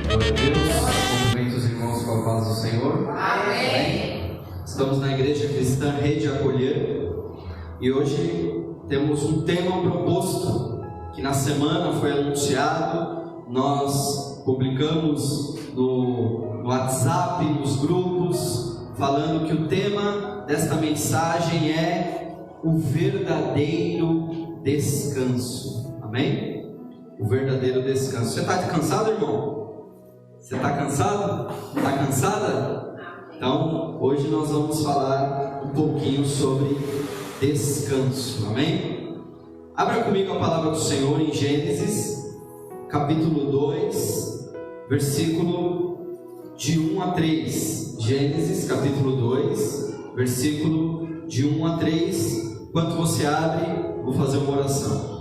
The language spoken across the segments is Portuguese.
Glória a Deus. Cumprimente os irmãos com a paz do Senhor. Amém. Estamos na Igreja Cristã Rede Acolher e hoje temos um tema proposto que na semana foi anunciado. Nós publicamos no WhatsApp, nos grupos, falando que o tema desta mensagem é o verdadeiro descanso. Amém? O verdadeiro descanso. Você está cansado, irmão? Você está cansado? Está cansada? Então, hoje nós vamos falar um pouquinho sobre descanso. Amém? Abra comigo a palavra do Senhor em Gênesis, capítulo 2, versículo de 1 a 3. Gênesis, capítulo 2, versículo de 1 a 3. Enquanto você abre, vou fazer uma oração.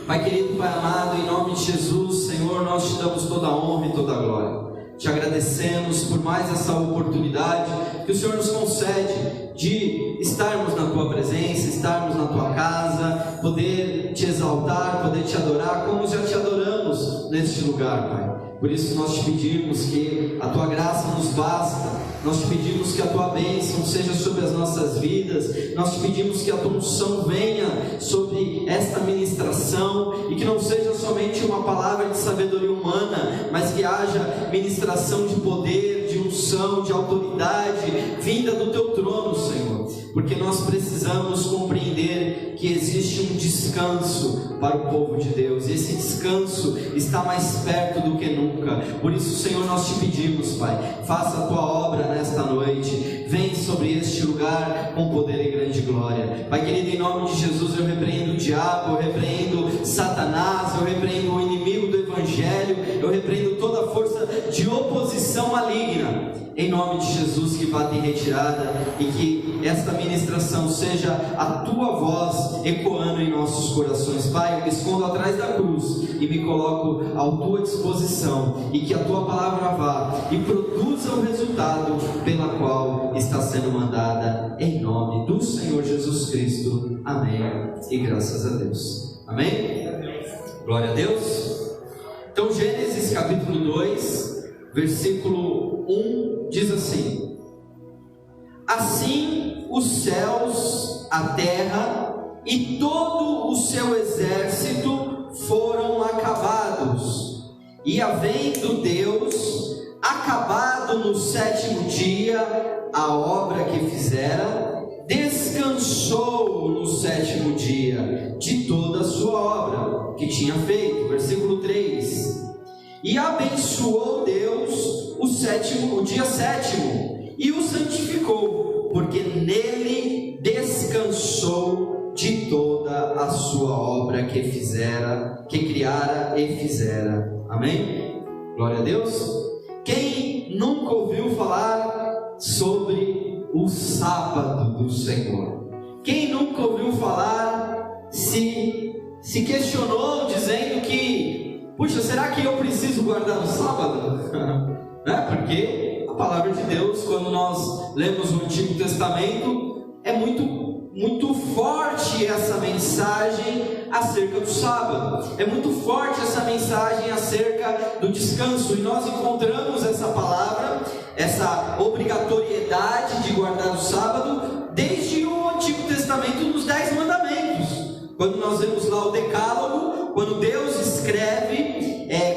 Pai querido, Pai amado, em nome de Jesus, Senhor, nós te damos toda a honra e toda a glória. Te agradecemos por mais essa oportunidade que o Senhor nos concede de estarmos na Tua presença, estarmos na Tua casa, poder Te exaltar, poder Te adorar, como já Te adoramos neste lugar, Pai. Por isso nós Te pedimos que a Tua graça nos basta. Nós Te pedimos que a Tua bênção seja sobre as nossas vidas. Nós Te pedimos que a Tua unção venha sobre esta ministração e que não seja somente uma palavra de sabedoria humana, mas que haja ministração de poder, de unção, de autoridade vinda do Teu trono, Senhor. Porque nós precisamos compreender que existe um descanso para o povo de Deus. E esse descanso está mais perto do que nunca. Por isso, Senhor, nós Te pedimos, Pai, faça a Tua obra nesta noite. Vem sobre este lugar com poder e grande glória. Pai querido, em nome de Jesus, eu repreendo o diabo, eu repreendo Satanás, eu repreendo o inimigo do Evangelho, eu repreendo toda a força de oposição maligna. Em nome de Jesus, que bata em retirada e que esta ministração seja a Tua voz ecoando em nossos corações. Pai, eu me escondo atrás da cruz e me coloco à Tua disposição, e que a Tua palavra vá e produza o resultado pela qual está sendo mandada, em nome do Senhor Jesus Cristo. Amém e graças a Deus. Amém? Glória a Deus. Então, Gênesis capítulo 2, versículo 1 diz assim: assim os céus, a terra e todo o seu exército foram acabados, e havendo Deus acabado no sétimo dia a obra que fizera, descansou no sétimo dia de toda a sua obra que tinha feito. Versículo 3: e abençoou Deus o dia sétimo e o santificou, porque nele descansou de toda a sua obra que criara e fizera. Amém? Glória a Deus. Quem nunca ouviu falar sobre o sábado do Senhor? Quem nunca ouviu falar, se questionou dizendo que, puxa, será que eu preciso guardar o sábado? Porque a palavra de Deus, quando nós lemos o Antigo Testamento, é muito forte essa mensagem acerca do sábado. É muito forte essa mensagem acerca do descanso. E nós encontramos essa palavra, essa obrigatoriedade de guardar o sábado, desde o Antigo Testamento, nos 10 mandamentos. Quando nós vemos lá o Decálogo, quando Deus escreve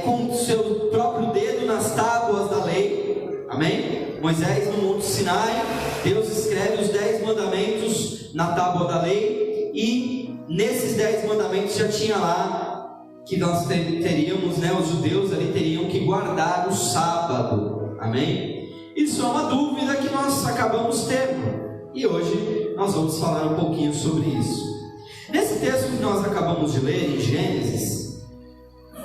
com o seu próprio dedo nas tábuas da lei. Amém? Moisés no Monte Sinai, Deus escreve os 10 mandamentos na tábua da lei, e nesses 10 mandamentos já tinha lá que nós teríamos, os judeus ali teriam que guardar o sábado. Amém? Isso é uma dúvida que nós acabamos tendo, e hoje nós vamos falar um pouquinho sobre isso. Nesse texto que nós acabamos de ler em Gênesis,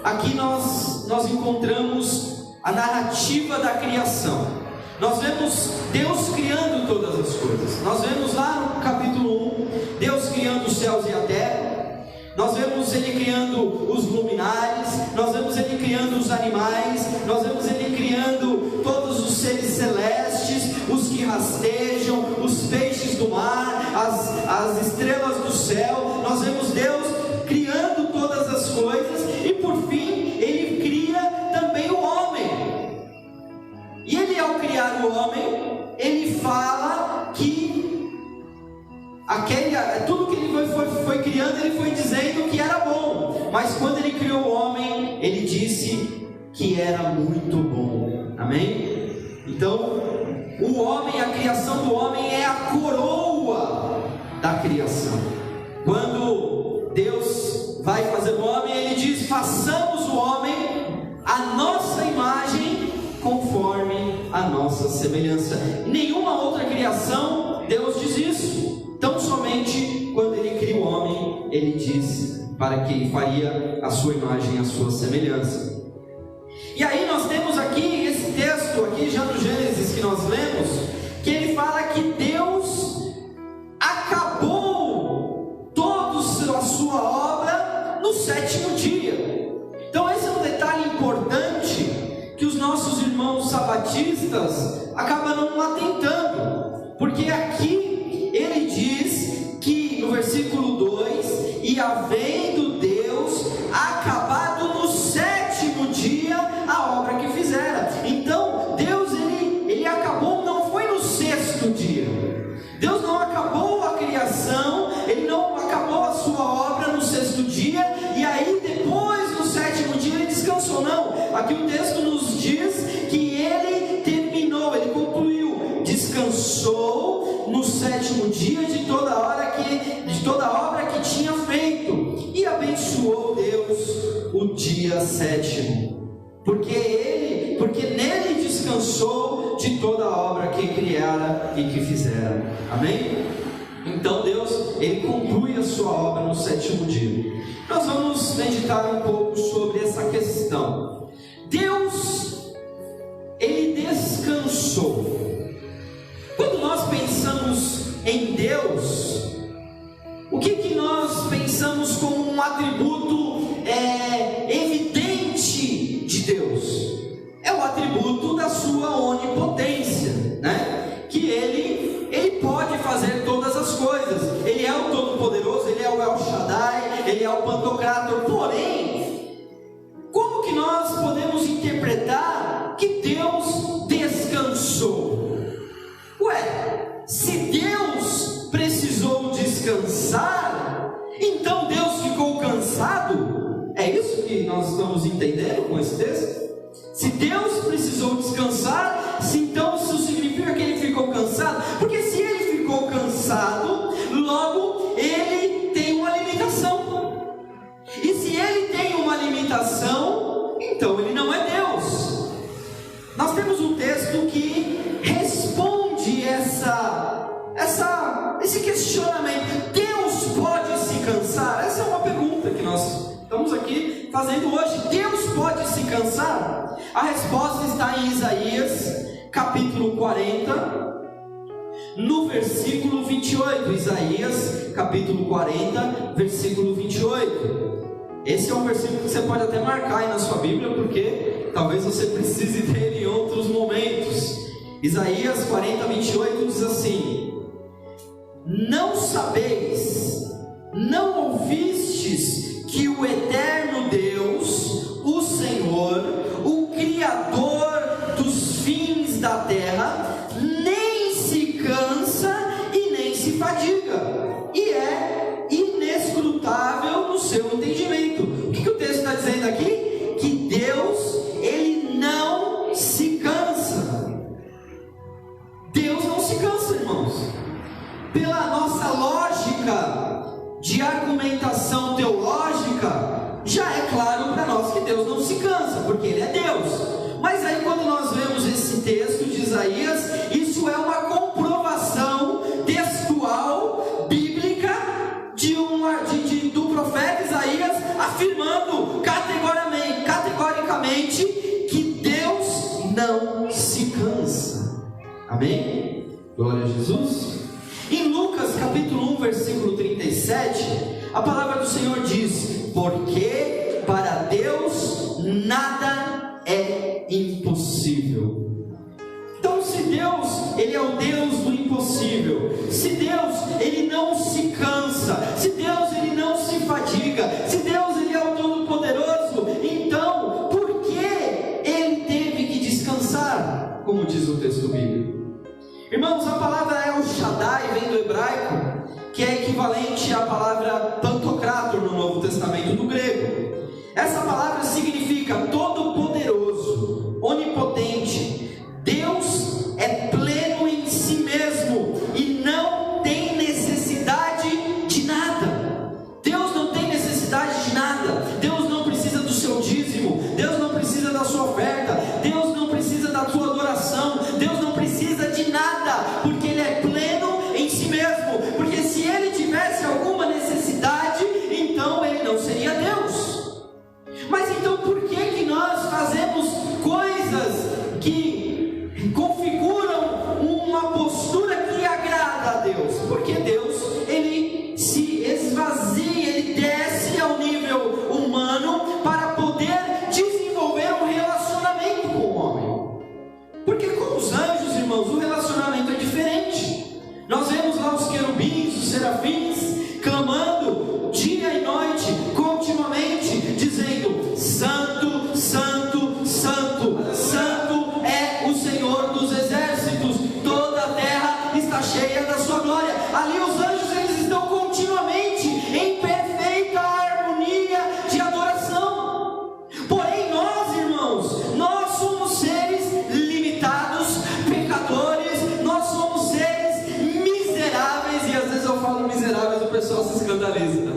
aqui nós encontramos a narrativa da criação. Nós vemos Deus criando todas as coisas. Nós vemos lá no capítulo 1, Deus criando os céus e a terra. Nós vemos Ele criando os luminares, nós vemos Ele criando os animais, nós vemos Ele criando todos os seres celestes, os que rastejam, os peixes do mar, as estrelas do céu. Nós vemos Deus criando todas as coisas, e por fim Ele cria também o homem. criar o homem, ele fala que tudo que ele foi criando, ele foi dizendo que era bom. Mas quando ele criou o homem, ele disse que era muito bom. Amém? Então, o homem, a criação do homem é a coroa da criação. Quando Deus vai fazer o homem, ele diz: façamos o homem a nossa imagem, conforme a nossa semelhança. Em nenhuma outra criação Deus diz isso. Tão somente quando ele cria o homem, ele diz para que ele faria a sua imagem, a sua semelhança. E aí nós temos aqui esse texto aqui já no Gênesis que nós lemos, que ele fala que Deus acabou toda a sua obra no sétimo dia. Então esse é um detalhe importante que os nossos irmãos sabatistas acabam não atentando, porque aqui ele diz que no versículo 2: e havendo Deus acabado no sétimo dia a obra que fizera. Então Deus ele acabou, não foi no sexto dia. Deus não acabou a criação, ele não acabou a sua obra no sexto dia e aí depois no sétimo dia ele descansou. Não, aqui o texto nos diz que ele terminou, ele concluiu, descansou no sétimo dia de toda a obra que tinha feito, e abençoou Deus o dia sétimo, porque nele descansou de toda a obra que criara e que fizera. Amém? Então Deus, ele conclui a sua obra no sétimo dia. Nós vamos meditar um pouco sobre essa questão. Deus, ele descansou. Quando nós pensamos em Deus, o que nós pensamos como um atributo evidente de Deus? É o atributo da sua onipotência, né? Que ele pode fazer todas as coisas. Ele é o Todo-Poderoso, ele é o El Shaddai, ele é o Pantocrator. Porém, como que nós podemos interpretar que Deus descansou? Ué, se Deus precisou descansar, então Deus ficou cansado? É isso que nós estamos entendendo com esse texto? Se Deus precisou descansar, então isso significa que ele ficou cansado? Porque se ele ficou cansado, logo ele tem uma limitação. E se ele tem uma limitação, então ele não é Deus. Nós temos um texto que responde esse questionamento. Deus pode se cansar? Essa é uma pergunta que nós estamos aqui fazendo hoje. Deus pode se cansar? A resposta está em Isaías capítulo 40, no versículo 28. Isaías capítulo 40, versículo 28. Esse é um versículo que você pode até marcar aí na sua Bíblia, porque talvez você precise dele em outros momentos. Isaías 40, 28 diz assim: não sabeis, não ouvistes que o eterno Deus, o Senhor, o Criador dos fins da terra, nem se cansa e nem se fadiga, e é inescrutável no seu entendimento. O que o texto está dizendo aqui? Que Deus, ele não se cansa. Deus não se cansa, irmãos. Pela nossa lógica de argumentação teológica, já é claro para nós que Deus não se cansa, porque ele é Deus. Mas aí quando nós vemos esse texto de Isaías, isso é uma comprovação textual, bíblica, do profeta Isaías, afirmando categoricamente que Deus não se cansa. Amém? Glória a Jesus. Em Lucas capítulo 1, versículo 37, a palavra do Senhor diz: porque para Deus nada é impossível. Então, se Deus, ele é o Deus do impossível, se Deus, ele não se cansa, se Deus, ele não se fadiga, se Deus, ele é o Todo-Poderoso, então, por que ele teve que descansar? Como diz o texto bíblico. que é equivalente à palavra pantocrator no Novo Testamento do grego. Essa palavra significa todo-poderoso, onipotente. Deus é pleno em si mesmo e não tem necessidade de nada. Deus não tem necessidade de nada. Deus não precisa do seu dízimo. Deus não precisa da sua oferta. Deus não precisa da tua adoração. Deus não precisa de nada, porque Ele é pleno em si mesmo. Porque se Ele tivesse alguma necessidade, então Ele não seria Deus. Mas então por que nós fazemos coisas que configuram uma postura que agrada a Deus? Porque Deus, Ele se esvazia, Ele desce ao nível humano para poder desenvolver um relacionamento com o homem. Porque com os anjos, irmãos, o relacionamento é diferente. Nós vemos lá os querubins, os serafins, clamando dia e noite, continuamente, dizendo: Santo, Santo, Santo, Santo é o Senhor dos exércitos, toda a terra está cheia da sua glória. Ali os anjos, eles estão continuamente em perfeita harmonia de adoração. Porém nós, irmãos, nós somos seres limitados, pecadores, nós somos seres miseráveis, e às vezes eu falo miseráveis e o pessoal se escandaliza.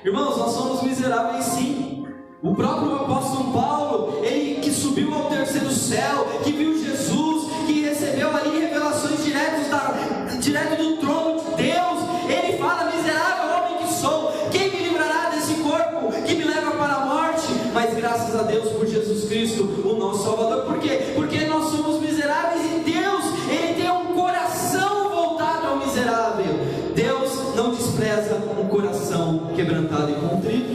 Irmãos, nós somos miseráveis sim. O próprio apóstolo Paulo, ele que subiu ao terceiro céu, que viu Jesus, que recebeu ali revelações direto do trono de Deus, ele fala: miserável homem que sou, quem me livrará desse corpo que me leva para a morte? Mas graças a Deus por Jesus Cristo, o nosso Salvador. Por quê? Porque nós somos miseráveis e Deus, Ele tem um coração voltado ao miserável. Deus não despreza um coração quebrantado e contrito.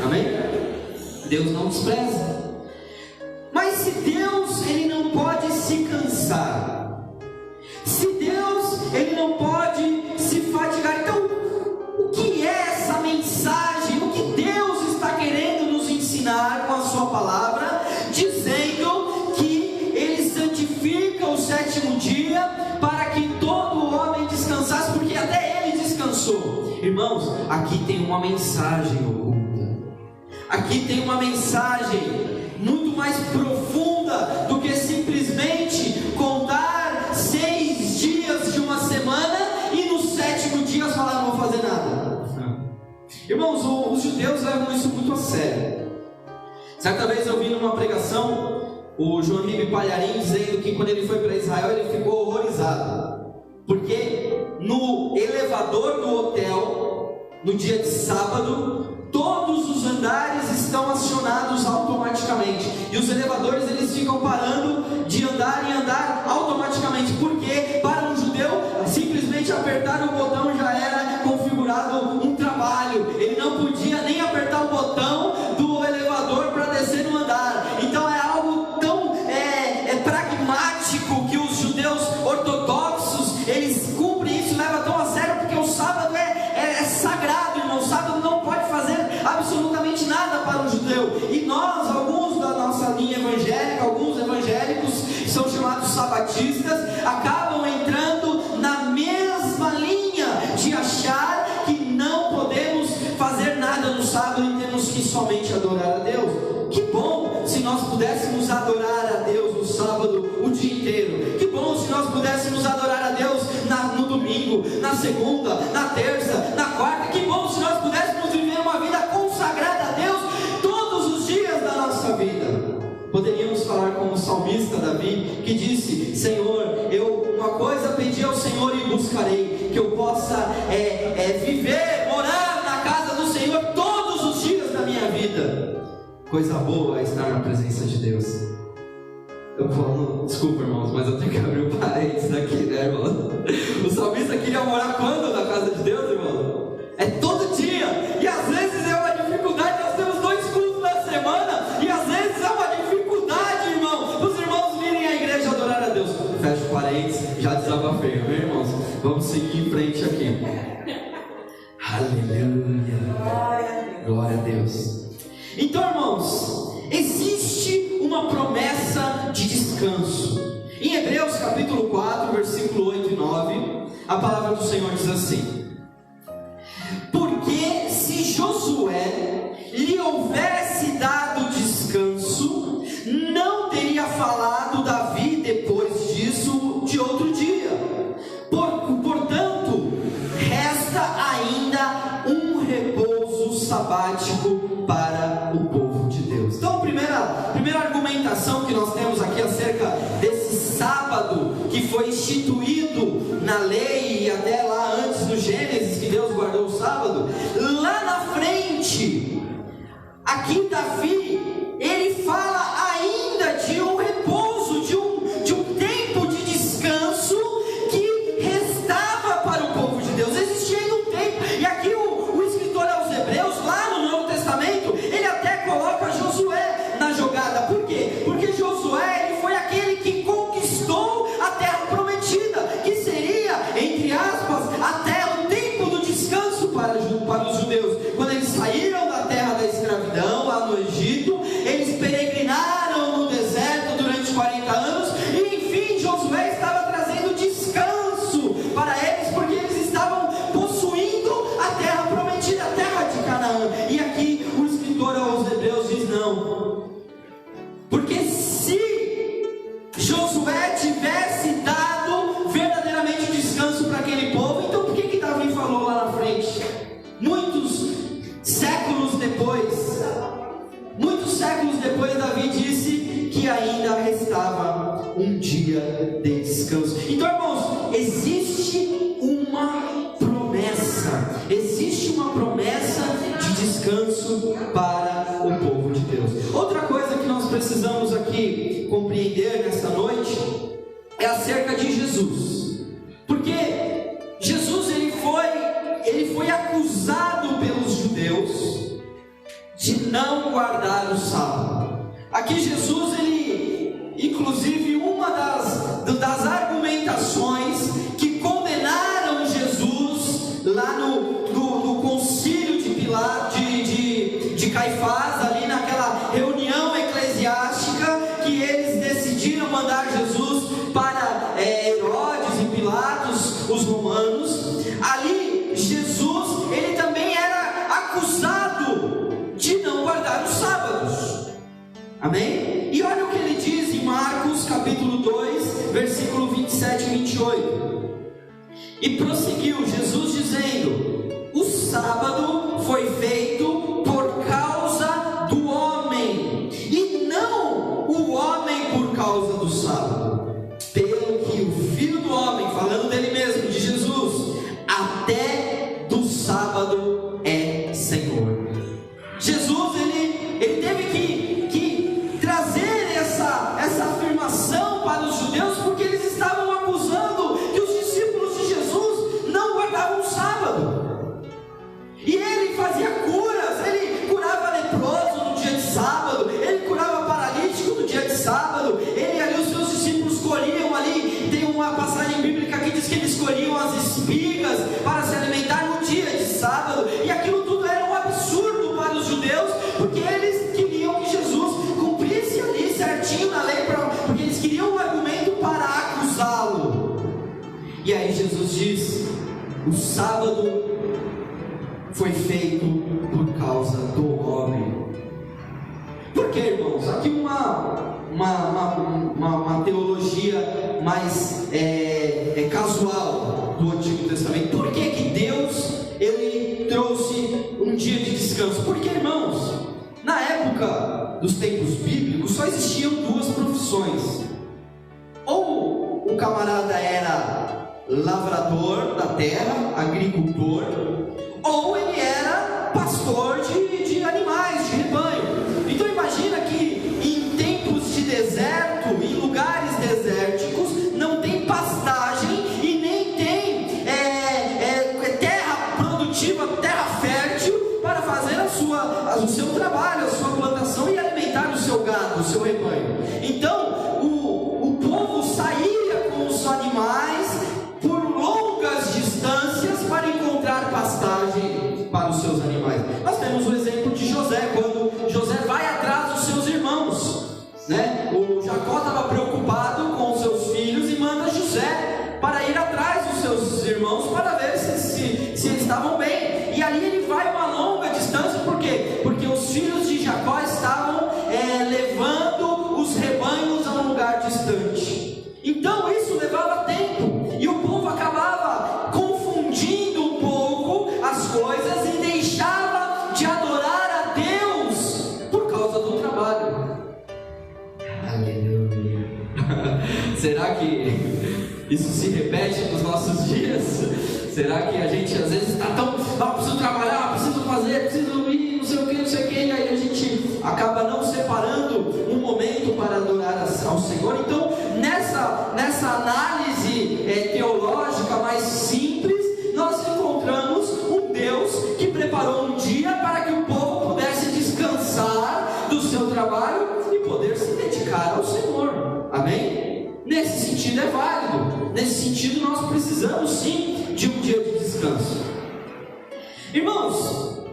Amém? Deus não despreza. Mas se Deus, Ele não pode se cansar, se Deus, Ele não pode se fatigar, então o que é essa mensagem? O que Deus está querendo nos ensinar com a sua palavra, dizendo que Ele santifica o sétimo dia para que todo homem descansasse, porque até Ele descansou? Irmãos, aqui tem uma mensagem oculta. Aqui tem uma mensagem muito mais profunda do que simplesmente contar 6 dias de uma semana e no 7º dia falar: não vou fazer nada. Irmãos, os judeus levam isso muito a sério. Certa vez eu vi numa pregação o João Ribe Palharim dizendo que quando ele foi para Israel ele ficou horrorizado, porque no elevador do hotel, no dia de sábado, todos os andares estão acionados automaticamente, e os elevadores, eles ficam parando de andar em andar automaticamente, porque para um judeu simplesmente apertar o botão já era configurado um trabalho. Ele não podia nem apertar o botão do elevador para descer no andar. Então é algo tão pragmático que os judeus ortodoxos, eles cumprem isso, levam tão a sério, porque o sábado é sagrado, irmão. O sábado não pode fazer absolutamente nada para um judeu. E nós, alguns da nossa linha evangélica, alguns evangélicos que são chamados sabatistas, acabam entrando na mesma linha de achar que não podemos fazer nada no sábado e temos que somente adorar a Deus. Que bom se nós pudéssemos adorar a Deus no sábado o dia inteiro. Que bom se nós pudéssemos adorar a Deus no domingo, na segunda, na terça, na quarta. Que bom se nós pudéssemos viver uma vida consagrada a Deus todos os dias da nossa vida. Poderíamos falar como o salmista Davi, que disse: Senhor, eu uma coisa pedi ao Senhor e buscarei, que eu possa viver, morar na casa do Senhor todos os dias da minha vida. Coisa boa é estar na presença de Deus. Eu falo, desculpa, irmãos, mas eu tenho que abrir um parênteses aqui, né, irmão? O salmista queria morar quando na casa de Deus, irmão? É todo dia. E às vezes é uma dificuldade. Nós temos 2 cultos na semana, e às vezes é uma dificuldade, irmão, os irmãos virem à igreja adorar a Deus. Fecha o parênteses, já desabafei, viu, irmãos? Vamos seguir em frente aqui. Aleluia. Glória a Deus. Então, irmãos, existe uma promessa de descanso. Em Hebreus capítulo 4, versículo 8 e 9, a palavra do Senhor diz assim: porque se Josué lhe houvesse dado descanso, não teria falado Davi depois disso de outro dia. Portanto, resta ainda um repouso sabático para o povo de Deus. Então, a primeira argumentação que nós temos aqui acerca desse sábado que foi instituído na lei e até lá antes no Gênesis, que Deus guardou o sábado, lá na frente, aqui Davi, ele fala ainda de um repouso, de um tempo de descanso que restava para o povo de Deus. Existia ainda um tempo, e aqui o escritor aos Hebreus, lá no Novo Testamento, ele até coloca Josué na jogada. Por quê? Porque Josué, ele foi aquele que conquistou a terra prometida, que seria, entre aspas, a terra, o tempo do descanso para os judeus. Quando eles saíram da terra da escravidão, lá no Egito, eles peregrinaram no deserto durante 40 anos, e enfim, Josué estava trazendo descanso para eles, porque eles estavam possuindo a terra prometida, a terra de Canaã. E aqui o escritor aos Hebreus diz: não, porque se Josué tivesse dado verdadeiramente descanso para aquele povo, então por que Davi falou lá na frente? Muitos séculos depois, Davi disse que ainda restava um dia de descanso. Então, irmãos, existe uma promessa de descanso para o povo de Deus. Outra coisa que nós precisamos aqui compreender nesta noite é acerca de Jesus, porque Jesus ele foi acusado pelos judeus de não guardar o sábado. Aqui Jesus, ele, inclusive, uma das argumentações que condenaram Jesus lá no concílio de Pilatos, de Caifás, ali naquela reunião eclesiástica, que eles decidiram mandar Jesus para Herodes e Pilatos, os romanos. Ali Jesus, ele também era acusado de não guardar os sábados. Amém? E olha o que ele diz em Marcos capítulo 2, versículo 27 e 28. E prosseguiu Jesus dizendo: o sábado foi feito por causa do homem, e não o homem por causa do sábado. Pelo que o Filho do Homem, falando dele mesmo, de Jesus, até do sábado é Senhor. Jesus, ele teve que trazer essa afirmação para os judeus, porque eles estavam acusando que os discípulos de Jesus não guardavam o sábado. E ele fazia curas, ele curava leproso no dia de sábado, ele curava paralítico no dia de sábado, os seus discípulos colhiam ali, tem uma passagem bíblica que diz que eles colhiam as espigas para se alimentar no dia de sábado, e aquilo tudo era um absurdo para os judeus, porque eles queriam que Jesus cumprisse ali certinho na lei, porque eles queriam um argumento para acusá-lo. E aí Jesus diz: o sábado foi feito por causa do homem. Por que, irmãos? Aqui uma teologia mais casual do Antigo Testamento. Por que Deus ele trouxe um dia de descanso? Porque, irmãos, na época dos tempos bíblicos só existiam duas profissões: ou o camarada era lavrador da terra, agricultor, ou ele era pastor de animais, de rebanho. Então imagina que em tempos de deserto, em lugares desérticos, não tem pastagem e nem tem terra produtiva, terra fértil para fazer o seu trabalho, a sua plantação e alimentar o seu gado, o seu rebanho. Então o povo saía com os animais por longas distâncias para encontrar pastagem para os seus animais. Nós temos o exemplo de José, quando José vai atrás dos seus irmãos, né? O Jacó estava preocupado com os seus filhos e manda José para ir atrás dos seus irmãos. isso se repete nos nossos dias? Será que a gente às vezes está tão, preciso trabalhar, preciso fazer, preciso ir, não sei o que, e aí a gente acaba não separando um momento para adorar ao Senhor? Então, nessa análise teológica mais simples, nós encontramos um Deus que preparou um dia para que o povo pudesse descansar do seu trabalho e poder se dedicar ao Senhor. Amém? Nesse sentido é válido. Nesse sentido nós precisamos sim de um dia de descanso. Irmãos,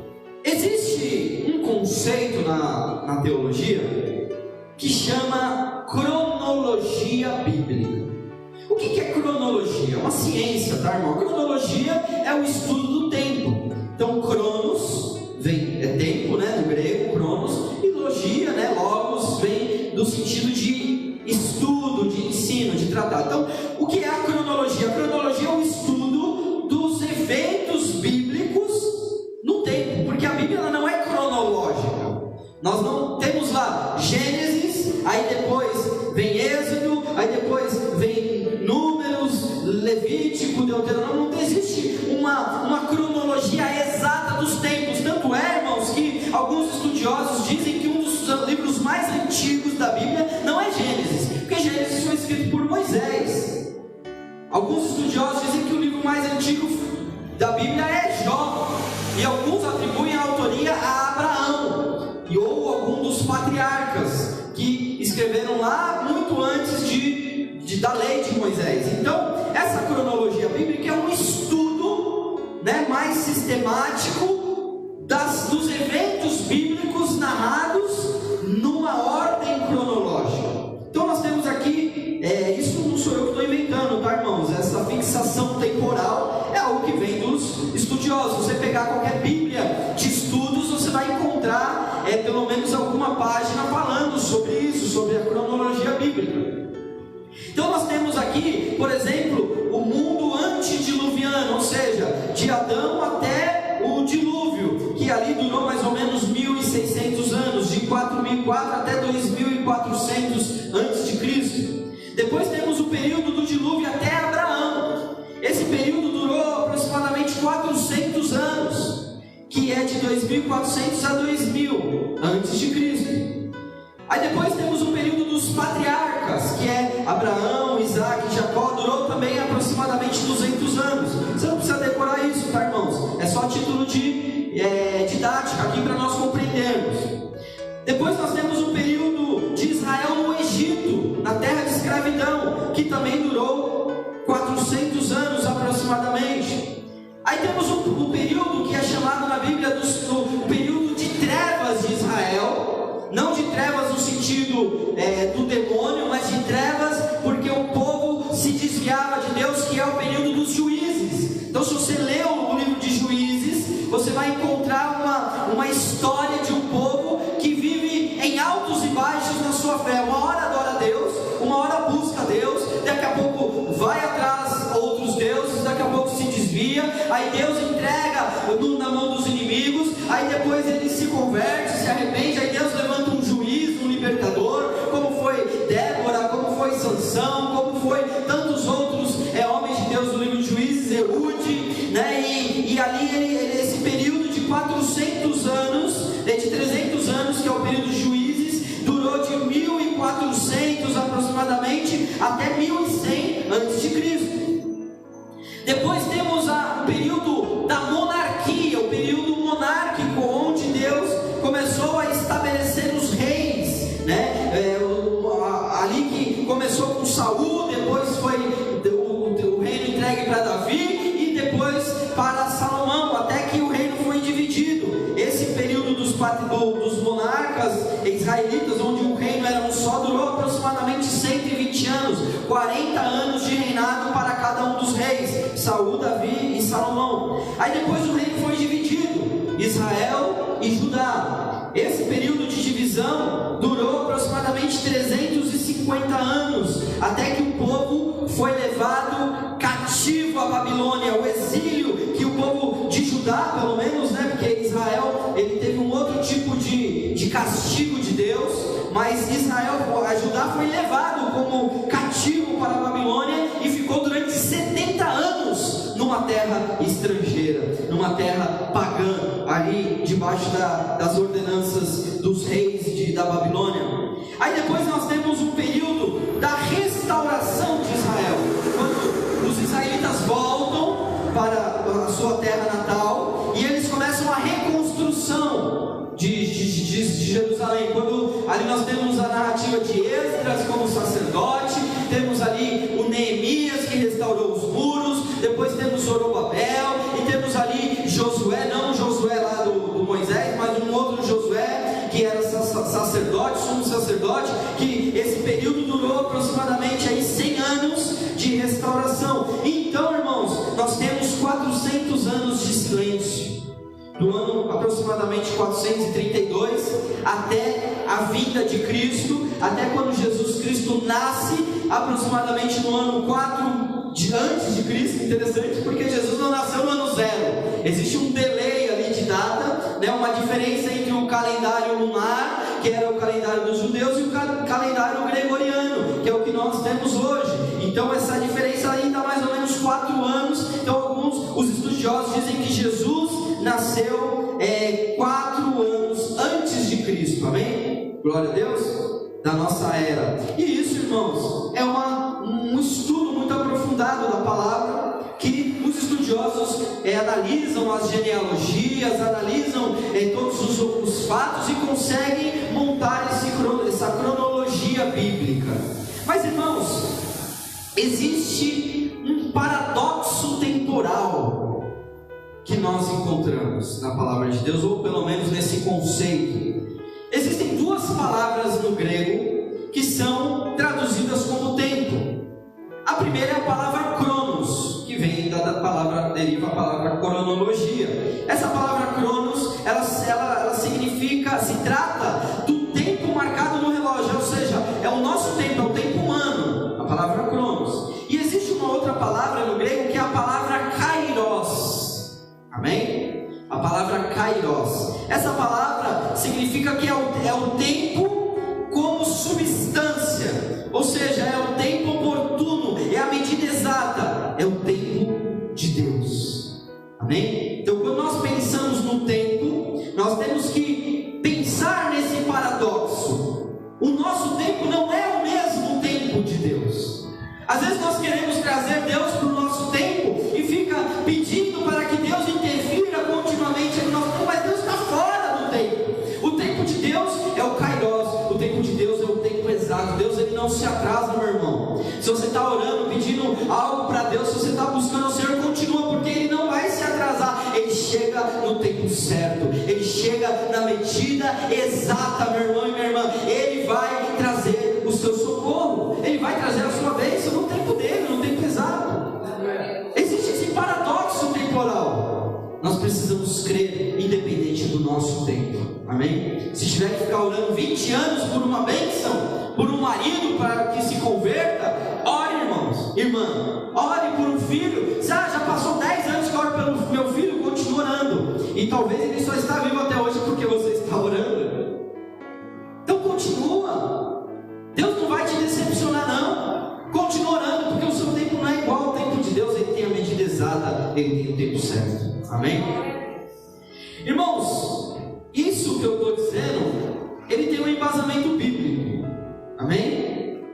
existe um conceito na teologia que chama cronologia bíblica. O que é cronologia? É uma ciência, tá, irmão? Cronologia é o estudo do tempo. Então, cronos é tempo, né, do grego, cronos, e logia, né, logos, vem do sentido de estudo, de ensino, de tratar. Então, o que é a cronologia? A cronologia é o estudo dos eventos bíblicos no tempo, porque a Bíblia ela não é cronológica. Nós não temos lá Gênesis, aí depois vem Êxodo, aí depois vem Números, Levítico, Deuteronômio. Não existe uma cronologia exata dos tempos. Tanto é, irmãos, que alguns estudiosos dizem que um dos livros mais antigos da Bíblia não é Gênesis, porque Gênesis foi escrito por Moisés. Alguns estudiosos dizem que o livro mais antigo da Bíblia é Jó, e alguns atribuem a autoria a Abraão ou algum dos patriarcas que escreveram lá muito antes da lei de Moisés. Então, essa cronologia bíblica é um estudo, né, mais sistemático dos eventos bíblicos narrados numa ordem cronológica. Então nós temos aqui, isso não sou eu que estou inventando, tá, irmãos? Essa fixação temporal é algo que vem dos estudiosos. Você pegar qualquer Bíblia de estudos, você vai encontrar pelo menos alguma página falando sobre isso, sobre a cronologia bíblica. Então nós temos aqui, por exemplo, o mundo antediluviano, ou seja, de Adão até o dilúvio, que ali durou mais ou menos 1.600 anos, de 4004 até 2400 a.C. Depois temos o período do dilúvio até Abraão. Esse período durou aproximadamente 400 anos, que é de 2400 a 2000 a.C. Aí depois temos o período dos patriarcas, que é Abraão, Isaac e Jacó, durou também aproximadamente 200 anos. Você não precisa decorar isso, tá, irmãos? É só título de didática aqui para nós compreendermos. Depois nós temos o período de Israel no Egito, na terra de escravidão, que também durou 400 anos aproximadamente. Aí temos um período que é chamado na Bíblia do período de trevas de Israel. Não de trevas no sentido do demônio, mas de trevas porque o povo se desviava de Deus, que é o período dos juízes. Então, se você lê o livro de Juízes, você vai encontrar uma história de um povo que vive em altos e baixos na sua fé. Uma hora adora a Deus, uma hora busca a Deus, daqui a pouco vai atrás outros deuses, daqui a pouco se desvia, aí Deus entrega na mão dos inimigos, aí depois ele se converte, se arrepende, aí Deus levanta um juiz, um libertador, como foi Débora, como foi Sansão, como foi tantos outros homens de Deus no livro de Juízes, Eude, né? E ali esse período de 400 anos, de 300 anos, que é o período de Juízes, durou de 1400 aproximadamente até 1100 a.C. Depois temos o período da monarquia, o período monárquico, onde Deus começou a estabelecer os reis, né? Ali que começou com Saul, depois foi o reino entregue para Davi e depois para Salomão, até que o reino foi dividido. Esse período dos monarcas israelitas, onde o reino era um só, durou aproximadamente 120 anos, 40 anos de reinado para cada um dos reis, Saul, Davi e Salomão. Aí depois o reino foi dividido, Israel e Judá. Esse período de divisão durou aproximadamente 350 anos, até que o povo foi levado cativo à Babilônia, o exílio que o povo de Judá, pelo menos, né, porque Israel ele teve um outro tipo de castigo de Deus, mas Judá foi levado como cativo para a Babilônia, e ficou durante 70 anos numa terra estrangeira, numa terra pagã, ali debaixo das ordenanças dos reis da Babilônia. Aí depois nós temos o período da restauração de Israel, quando os israelitas voltam para a sua terra natal e eles começam a reconstrução de Jerusalém. Quando ali nós temos a narrativa de Esdras como sacerdote, temos ali o Neemias que restaurou os muros, depois temos Zorobabel e temos ali Josué, não o Josué lá do Moisés, mas um outro Josué que era sacerdote, sumo sacerdote, que esse período durou aproximadamente aí 100 anos de restauração. Então, irmãos, nós temos 400 anos de silêncio, do ano aproximadamente 432 até a vinda de Cristo, até quando Jesus Cristo nasce, aproximadamente no ano 4 antes de Cristo. Interessante, porque Jesus não nasceu no ano 0, existe um delay ali de data, né? Uma diferença entre o calendário lunar, que era o calendário dos judeus, e o calendário gregoriano, que é o que nós temos hoje. Então essa diferença aí dá mais ou menos 4 anos. Então os estudiosos dizem que Jesus nasceu 4 anos antes de Cristo, amém? Glória a Deus, da nossa era. E isso, irmãos, é um estudo muito aprofundado da palavra, que os estudiosos analisam as genealogias, analisam todos os fatos e conseguem montar essa cronologia bíblica. Mas, irmãos, existe um paradoxo temporal que nós encontramos na palavra de Deus, ou pelo menos nesse conceito. Existem 2 palavras no grego que são traduzidas como tempo. A primeira é a palavra cronos, que vem da palavra, deriva a palavra cronologia. Essa palavra cronos, ela significa, se trata do tempo marcado no relógio, ou seja, é o nosso tempo, é o tempo humano, a palavra cronos. E existe uma outra palavra no grego que é a palavra kairos, amém? A palavra kairos. Essa palavra significa que é o tempo como substância, ou seja, é o tempo oportuno, é a medida exata, é o tempo de Deus, amém? Então, quando nós pensamos no tempo, nós temos que pensar nesse paradoxo. O nosso tempo não é o mesmo tempo de Deus. Às vezes nós queremos trazer Deus para o nosso tempo e fica pedindo para que Deus interfira continuamente no nosso tempo, mas Deus está fora do tempo. O tempo de Deus é o kairos, o tempo de Deus é o tempo exato. Deus, ele não se atrasa, meu irmão. Se você está orando, pedindo algo para Deus, se você está buscando o Senhor, continua, porque Ele não vai se atrasar. Ele chega no tempo certo, Ele chega na medida exata, meu irmão e minha irmã. Ele vai trazer o seu socorro, Ele vai trazer a sua bênção no tempo dele, no tempo exato. Existe esse paradoxo temporal. Nós precisamos crer, independente do nosso tempo, amém? Se tiver que ficar orando 20 anos por uma bênção, por um marido para que se converta, ore, irmãos, irmã, ore por um filho. Já passou 10 anos que eu oro pelo meu filho, continua orando, e talvez ele só está vivo até hoje porque você está orando. Então continua, Deus não vai te decepcionar não, continua orando, porque o seu tempo não é igual ao tempo de Deus. Ele tem a medida exata, Ele tem o tempo certo, amém? Irmãos, isso que eu estou dizendo, ele tem um embasamento bíblico, amém?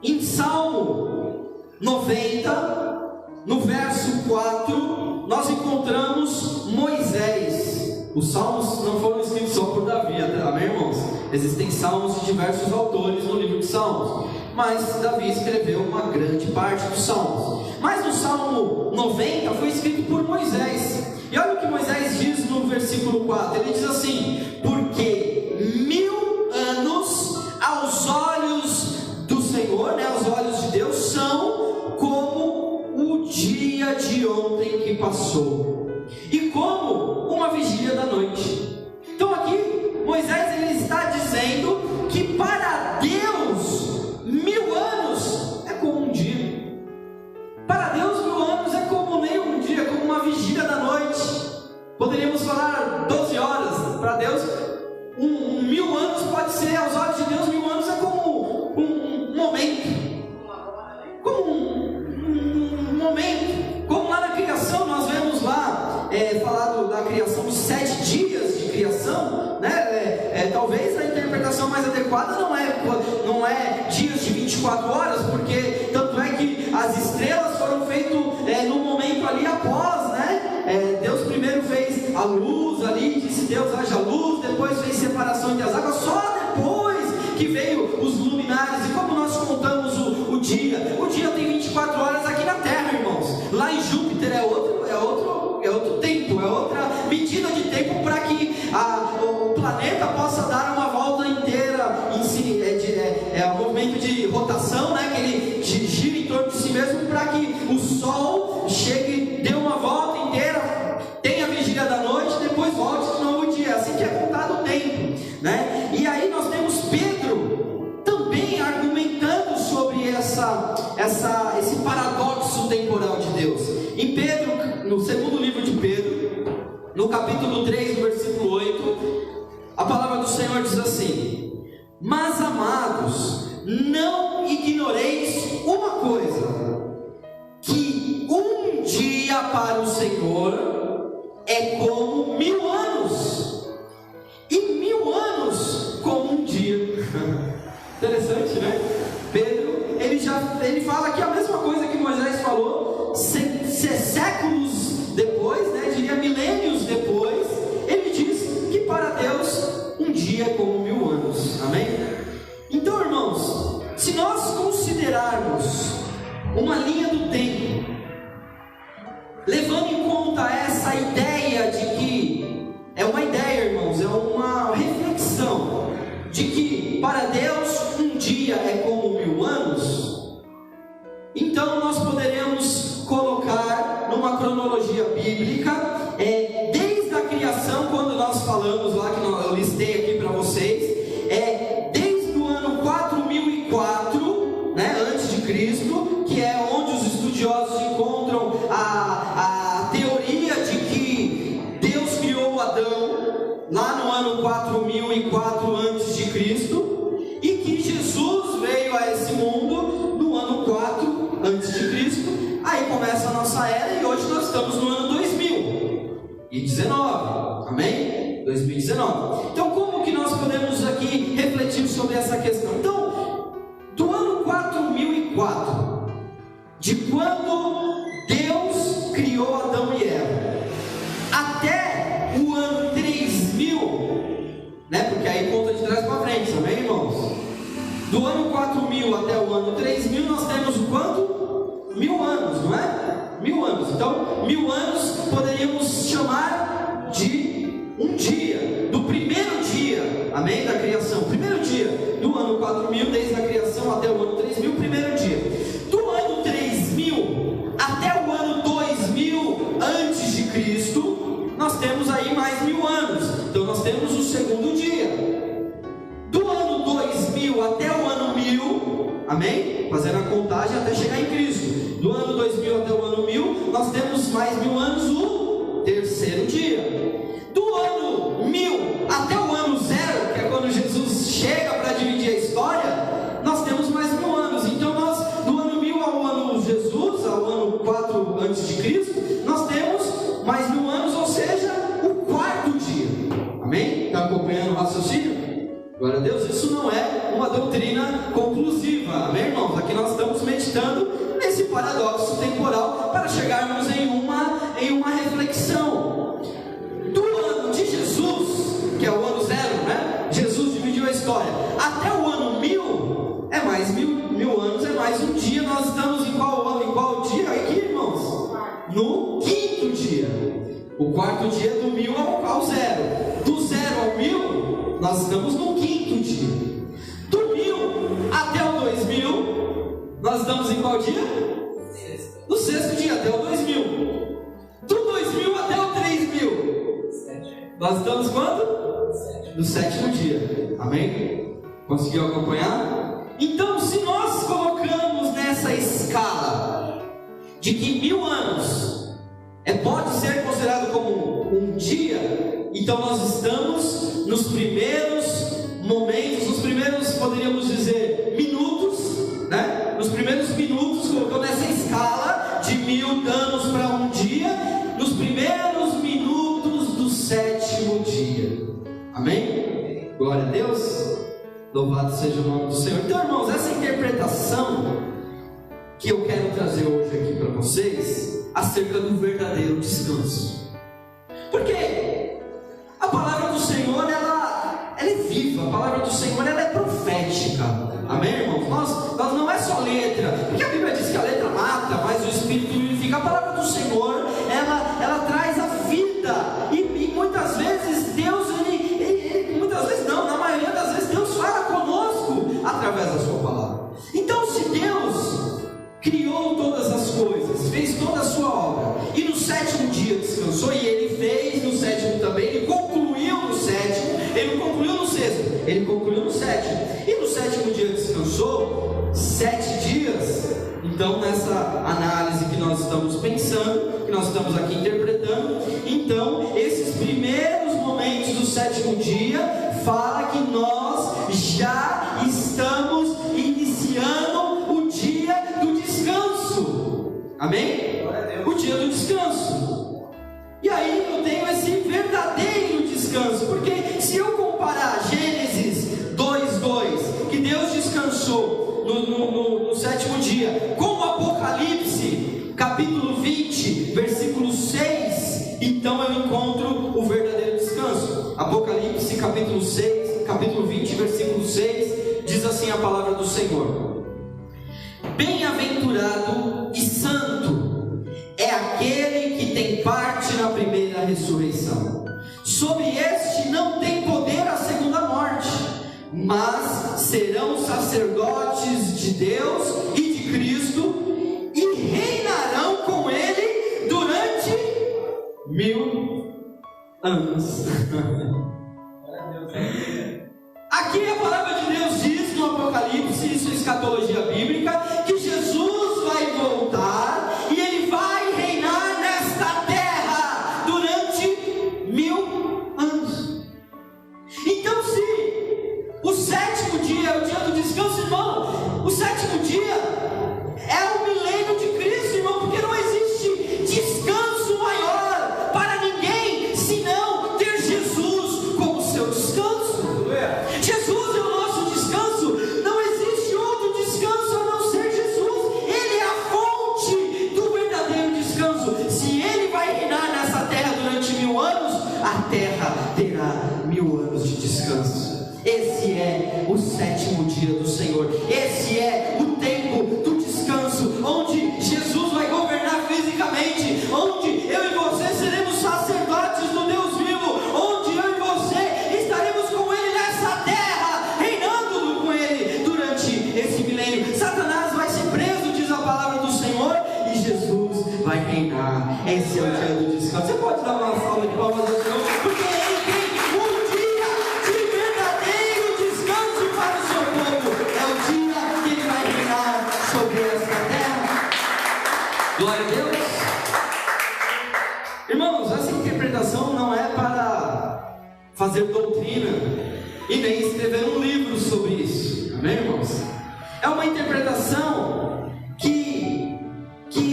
Em Salmo 90, no verso 4, nós encontramos Moisés. Os salmos não foram escritos só por Davi, amém, irmãos? Existem salmos de diversos autores no livro de Salmos, mas Davi escreveu uma grande parte dos salmos. Mas o Salmo 90 foi escrito por Moisés. E olha o que Moisés diz no versículo 4. Ele diz assim: porque 1000 anos aos olhos do Senhor, né, aos olhos de Deus, são como o dia de ontem que passou, e como uma vigília da noite. Então aqui Moisés, ele está dizendo que para Deus 1000 anos é como um dia. Para Deus 1000 anos é como nem um dia, é como uma vigília da noite. Poderíamos falar 12 horas. Para Deus 1000 anos pode ser, aos olhos de Deus, 1000 anos é como um momento, como falado da criação, dos 7 dias de criação, né? Talvez a interpretação mais adequada não é dias de 24 horas, porque tanto é que as estrelas foram feitas no momento ali após, né? Deus primeiro fez a luz ali, disse Deus haja luz, depois fez separação entre as águas, só depois que veio os luminares. E como nós contamos o dia tem 24 horas aqui na Terra, irmãos. Lá em Júpiter é outro tempo, é outra medida de tempo para que o planeta possa dar uma volta inteira em si, um movimento de rotação, né, que ele gira em torno de si mesmo, para que o Sol chegue, dê uma volta inteira, tenha a vigília da noite, depois volte de novo o dia. Assim que é contado o tempo, né? E aí nós temos Pedro também argumentando sobre esse paradoxo temporal de Deus. Em Pedro, no segundo livro de Pedro, no capítulo 3, no versículo 8, a palavra do Senhor diz assim: mas amados, não ignoreis uma coisa, que um dia para o Senhor é como 1000 anos, e 1000 anos como um dia. Interessante, né? Pedro, ele fala aqui a mesma coisa que Moisés falou, séculos depois, né? Diria milênios depois. Ele diz que para Deus um dia é como 1000 anos. Amém? Então, irmãos, se nós considerarmos uma linha do tempo, levando em conta essa ideia de que é uma ideia, irmãos, é uma reflexão de que para Deus um dia é como 1000 anos, então nós poderemos colocar numa cronologia bíblica, desde a criação, quando nós falamos lá, que eu listei aqui para vocês, desde o ano 4004, né, antes de Cristo, que é onde os estudiosos encontram a teoria de que Deus criou Adão lá no ano 4004 antes de Cristo, e que Jesus veio a esse mundo no ano 4 antes de Cristo. Aí começa a nossa era e hoje nós estamos no ano 2019, amém? 2019. Então como que nós podemos aqui refletir sobre essa questão? Então, do ano 4004, de quando Deus criou Adão e Eva, até o ano 3000, né? Porque aí conta de trás para frente, amém, irmãos? Do ano 4000 até o ano 3000 nós temos o quanto? 1000 anos, não é? 1000 anos. Então, 1000 anos poderíamos chamar de um dia, do primeiro dia, amém? Da criação, primeiro dia do ano 4000, desde a criação até o ano 3000, primeiro dia. Do ano 3000 até o ano 2000 antes de Cristo, nós temos aí mais 1000 anos. Então nós temos o segundo dia. Do ano 2000 até o ano 1000, amém? Fazendo a contagem até chegar em Cristo. Do ano 2000 até o ano 1000, nós temos mais 1000 anos, o terceiro dia. Do ano 1000 até o ano 0, que é quando Jesus chega para dividir a história, nós temos mais 1000 anos. Então nós, do ano 1000 ao ano Jesus, ao ano 4 antes de Cristo, nós temos mais 1000 anos, ou seja, o quarto dia. Amém? Está acompanhando o raciocínio? Glória a Deus. Isso não é uma doutrina conclusiva, amém, irmãos? Aqui nós estamos meditando nesse paradoxo temporal para chegarmos em uma reflexão. Do ano de Jesus, que é o ano 0, né? Jesus dividiu a história, até o ano 1000 é mais 1000 anos, é mais um dia. Nós estamos em qual dia aqui, irmãos? No quinto dia. O quarto dia do 1000 ao 0. Do 0 ao 1000, nós estamos no quinto dia. Do 1000 até o 2000, nós estamos em qual dia? No sexto dia, até o 2000. Do 2000 até o 3000, nós estamos quando? No sétimo dia. Amém? Conseguiu acompanhar? Então, se nós colocamos nessa escala de que 1000 anos pode ser considerado como um dia, então nós estamos nos primeiros momentos, nos primeiros, poderíamos dizer, minutos, né? Nos primeiros minutos, colocando essa escala de 1000 anos para um dia, nos primeiros minutos sétimo dia. Amém? Glória a Deus. Louvado seja o nome do Senhor. Então, irmãos, essa interpretação que eu quero trazer hoje aqui para vocês, acerca do verdadeiro descanso. Porque a palavra do Senhor, ela é viva. A palavra do Senhor, ela é profética. Amém, irmãos? Nós não é só letra, porque a Bíblia diz que a letra mata, mas o Espírito vivifica. A palavra do Senhor, ela traz a vida. E muitas vezes Deus, muitas vezes não, na maioria das vezes Deus fala conosco através da sua palavra. Então, se Deus criou todas as coisas, fez toda a sua obra, e no sétimo dia descansou, e Ele fez no sétimo também, Ele concluiu no sétimo, Ele não concluiu no sexto, Ele concluiu no sétimo, e no sétimo dia descansou 7 dias. Então, nessa análise que nós estamos pensando, que nós estamos aqui interpretando, então, esses primeiros momentos do sétimo dia, fala que nós já estamos iniciando o dia do descanso. Amém? O dia do descanso. E aí eu tenho esse verdadeiro descanso, porque se eu comparar Gênesis 2:2, que Deus descansou no sétimo dia, com o Apocalipse, capítulo 20, versículo 6, então eu encontro o verdadeiro descanso. Apocalipse, capítulo 20, versículo 6, diz assim a palavra do Senhor: bem-aventurado e santo é aquele que tem parte na primeira ressurreição. Sobre este não tem poder a segunda morte, mas serão sacerdotes de Deus e de Cristo, e reinarão com Ele durante 1000 anos. Aqui a palavra de Deus diz no Apocalipse, isso é escatologia bíblica, que Jesus vai voltar e Ele vai reinar nesta terra durante 1000 anos. Então, se o sétimo dia é o dia do descanso, irmão, o sétimo dia é o milênio de Cristo, irmão, porque não existe descanso maior para ninguém senão ter Jesus como seu descanso. Jesus é o nosso descanso. Não existe outro descanso a não ser Jesus. Ele é a fonte do verdadeiro descanso. Se Ele vai reinar nessa terra durante 1000 anos, a terra terá 1000 anos de descanso. Esse é o sétimo dia do Senhor. Esse é o tempo do descanso, onde Jesus vai governar fisicamente, onde eu e você seremos sacerdotes do Deus vivo, onde eu e você estaremos com Ele nessa terra, reinando com Ele durante esse milênio. Satanás vai ser preso, diz a palavra do Senhor, e Jesus vai reinar. Esse é o dia do descanso. Você pode dar uma salva de palmas ao Senhor, porque Ele tem um dia de verdadeiro descanso para o seu povo. É o dia que Ele vai reinar sobre esta terra. Glória a Deus. Irmãos, essa interpretação não é para fazer doutrina e nem escrever um livro sobre isso. Amém, irmãos? É uma interpretação que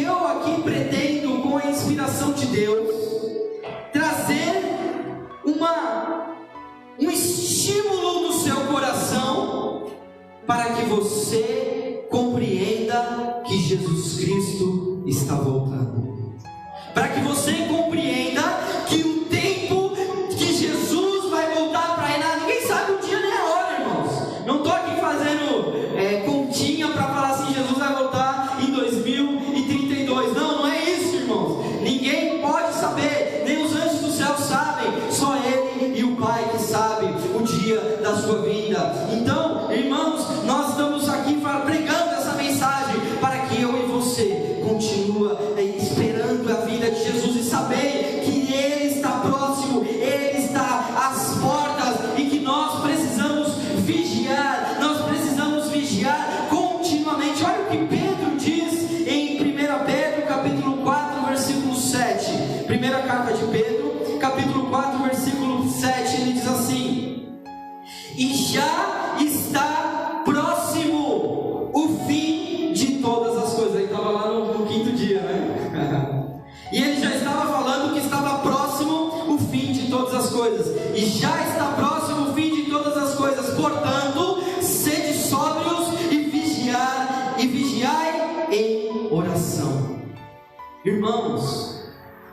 eu aqui pretendo, com a inspiração de Deus, trazer um estímulo no seu coração, para que você compreenda que Jesus Cristo está voltando, para que você compreenda que o tempo que Jesus vai voltar para reinar, ninguém sabe o dia nem a hora, irmãos. Não estou aqui fazendo continha para falar assim, Jesus vai voltar em 2032. Não é isso, irmãos. Ninguém pode saber, nem os anjos do céu sabem, só Ele e o Pai que sabem o dia da sua vinda. Então, irmãos, nós estamos aqui pregando essa mensagem para que eu e você continue esperando a vinda de Jesus e saber que Ele está próximo, Ele está às portas, e que nós precisamos vigiar continuamente. Olha o que Pedro diz em 1 Pedro capítulo 4 versículo 7. Primeira carta de Pedro capítulo 4 versículo 7, ele diz assim: e já está próximo o fim de todas as coisas. Ele estava lá no quinto dia, né? E ele já estava falando que estava próximo o fim de todas e já está próximo o fim de todas as coisas. Portanto, sede sóbrios e vigiai em oração. Irmãos,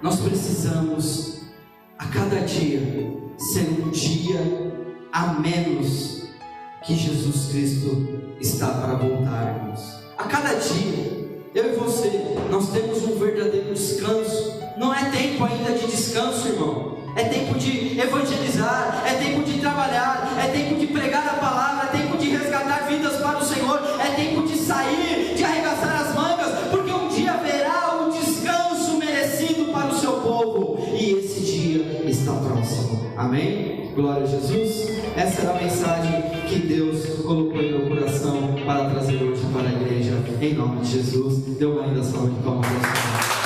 nós precisamos a cada dia ser um dia a menos que Jesus Cristo está para voltar, irmãos. A cada dia, eu e você, nós temos um verdadeiro descanso. Não é tempo ainda de descanso, irmão. É tempo de evangelizar, é tempo de trabalhar, é tempo de pregar a palavra, é tempo de resgatar vidas para o Senhor, é tempo de sair, de arregaçar as mangas, porque um dia haverá um descanso merecido para o seu povo, e esse dia está próximo. Amém? Glória a Jesus. Essa era a mensagem que Deus colocou em meu coração para trazer hoje para a igreja, em nome de Jesus. Dê uma linda salva de palmas.